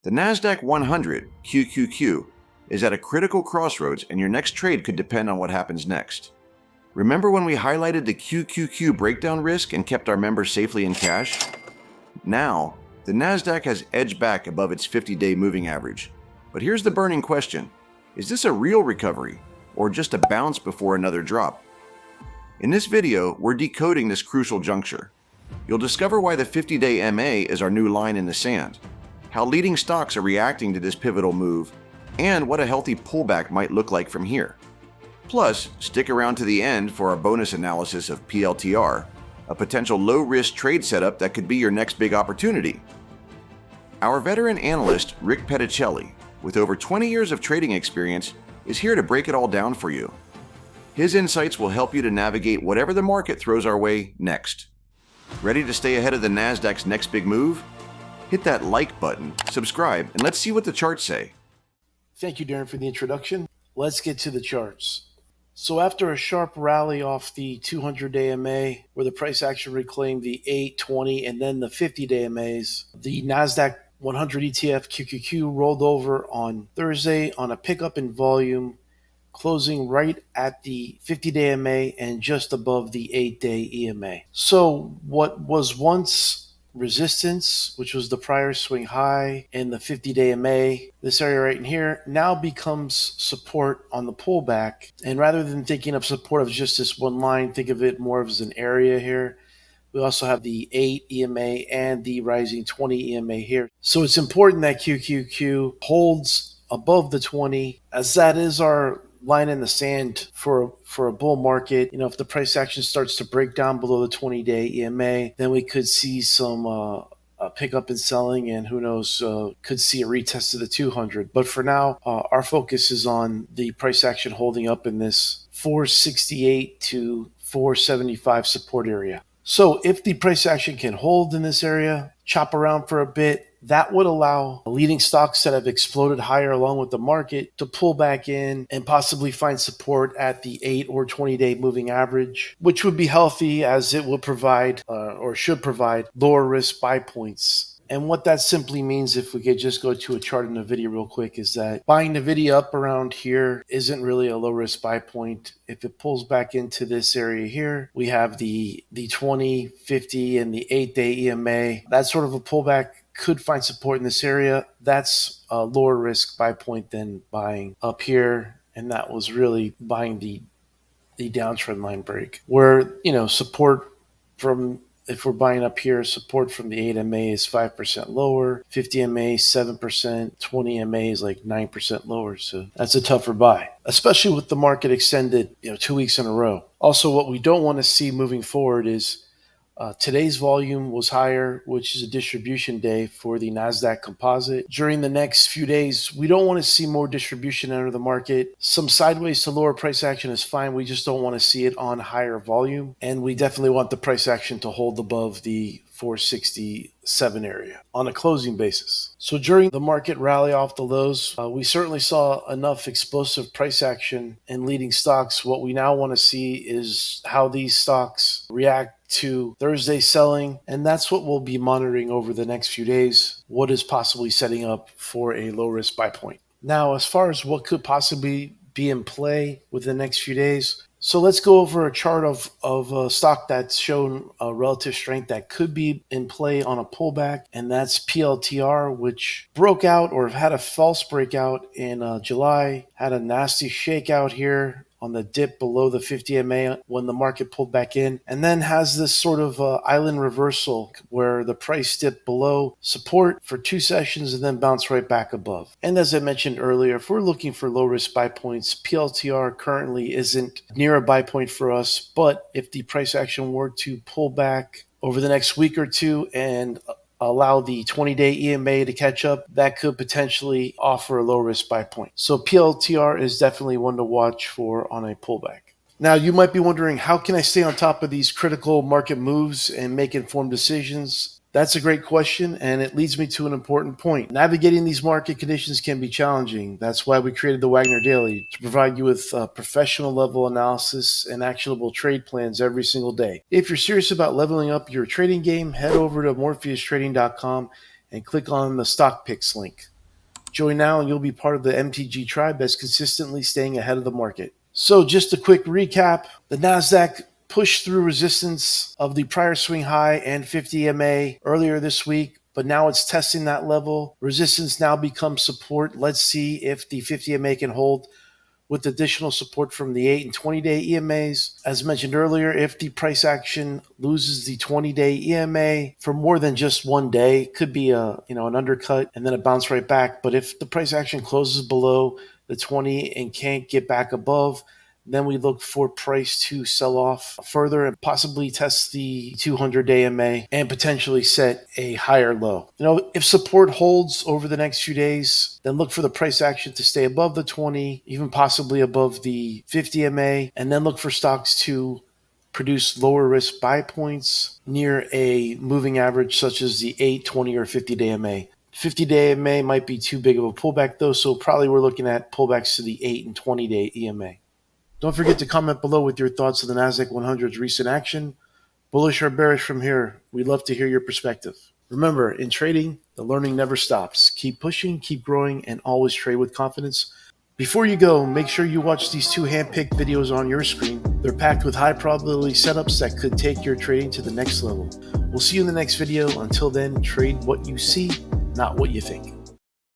The Nasdaq 100, QQQ, is at a critical crossroads and your next trade could depend on what happens next. Remember when we highlighted the QQQ breakdown risk and kept our members safely in cash? Now, the Nasdaq has edged back above its 50-day moving average. But here's the burning question. Is this a real recovery or just a bounce before another drop? In this video, we're decoding this crucial juncture. You'll discover why the 50-day MA is our new line in the sand, how leading stocks are reacting to this pivotal move, and what a healthy pullback might look like from here. Plus, stick around to the end for our bonus analysis of PLTR, a potential low-risk trade setup that could be your next big opportunity. Our veteran analyst, Rick Petticelli, with over 20 years of trading experience, is here to break it all down for you. His insights will help you to navigate whatever the market throws our way next. Ready to stay ahead of the Nasdaq's next big move? Hit that like button, subscribe, and let's see what the charts say. Thank you, Darren, for the introduction. Let's get to the charts. So after a sharp rally off the 200-day MA, where the price action reclaimed the 8, 20, and then the 50-day MAs, the Nasdaq 100 ETF QQQ rolled over on Thursday on a pickup in volume, closing right at the 50-day MA and just above the 8-day EMA. So what was once resistance, which was the prior swing high in the 50-day MA, this area right in here, now becomes support on the pullback. And rather than thinking of support of just this one line, think of it more as an area here. We also have the 8 EMA and the rising 20 EMA here. So it's important that QQQ holds above the 20, as that is our line in the sand for a bull market. You know, if the price action starts to break down below the 20-day EMA, then we could see some pickup in selling, and who knows, could see a retest of the 200. But for now, our focus is on the price action holding up in this 468 to 475 support area. So if the price action can hold in this area, chop around for a bit, that would allow leading stocks that have exploded higher along with the market to pull back in and possibly find support at the 8 or 20-day moving average, which would be healthy as it would provide or should provide lower risk buy points. And what that simply means, if we could just go to a chart in the video real quick, is that buying NVIDIA up around here isn't really a low risk buy point. If it pulls back into this area here, we have the 20, 50, and the 8-day EMA. That sort of a pullback could find support in this area. That's a lower risk buy point than buying up here. And that was really buying the downtrend line break, where, you know, support from, if we're buying up here, support from the 8 MA is 5% lower, 50 MA 7%, 20 MA is like 9% lower. So that's a tougher buy, especially with the market extended, 2 weeks in a row. Also, what we don't want to see moving forward is today's volume was higher, which is a distribution day for the Nasdaq composite. During the next few days, we don't want to see more distribution enter the market. Some sideways to lower price action is fine. We just don't want to see it on higher volume. And we definitely want the price action to hold above the 467 area on a closing basis. So during the market rally off the lows, we certainly saw enough explosive price action in leading stocks. What we now want to see is how these stocks react to Thursday selling, and that's what we'll be monitoring over the next few days. What is possibly setting up for a low risk buy point. Now, as far as what could possibly be in play within the next few days, so let's go over a chart of a stock that's shown a relative strength that could be in play on a pullback, and that's PLTR, which broke out or had a false breakout in July, had a nasty shakeout here on the dip below the 50 MA when the market pulled back in, and then has this sort of island reversal where the price dipped below support for 2 sessions and then bounced right back above. And as I mentioned earlier, if we're looking for low risk buy points, PLTR currently isn't near a buy point for us, but if the price action were to pull back over the next week or two and allow the 20-day EMA to catch up, that could potentially offer a low-risk buy point. So PLTR is definitely one to watch for on a pullback. Now, you might be wondering, how can I stay on top of these critical market moves and make informed decisions? That's a great question, and it leads me to an important point. Navigating these market conditions can be challenging. That's why we created the Wagner Daily, to provide you with professional level analysis and actionable trade plans every single day. If you're serious about leveling up your trading game, head over to morpheustrading.com and click on the stock picks link. Join now and you'll be part of the MTG Tribe that's consistently staying ahead of the market. So just a quick recap. The Nasdaq pushed through resistance of the prior swing high and 50 MA earlier this week, but now it's testing that level. Resistance now becomes support. Let's see if the 50 MA can hold with additional support from the 8 and 20-day EMAs. As mentioned earlier, if the price action loses the 20-day EMA for more than just one day, it could be an undercut and then a bounce right back. But if the price action closes below the 20 and can't get back above, then we look for price to sell off further and possibly test the 200-day MA and potentially set a higher low. If support holds over the next few days, then look for the price action to stay above the 20, even possibly above the 50 MA, and then look for stocks to produce lower risk buy points near a moving average such as the 8, 20, or 50-day MA. 50-day MA might be too big of a pullback though, so probably we're looking at pullbacks to the 8 and 20-day EMA. Don't forget to comment below with your thoughts on the Nasdaq 100's recent action. Bullish or bearish from here? We'd love to hear your perspective. Remember, in trading, the learning never stops. Keep pushing, keep growing, and always trade with confidence. Before you go, make sure you watch these 2 hand-picked videos on your screen. They're packed with high probability setups that could take your trading to the next level. We'll see you in the next video. Until then, trade what you see, not what you think.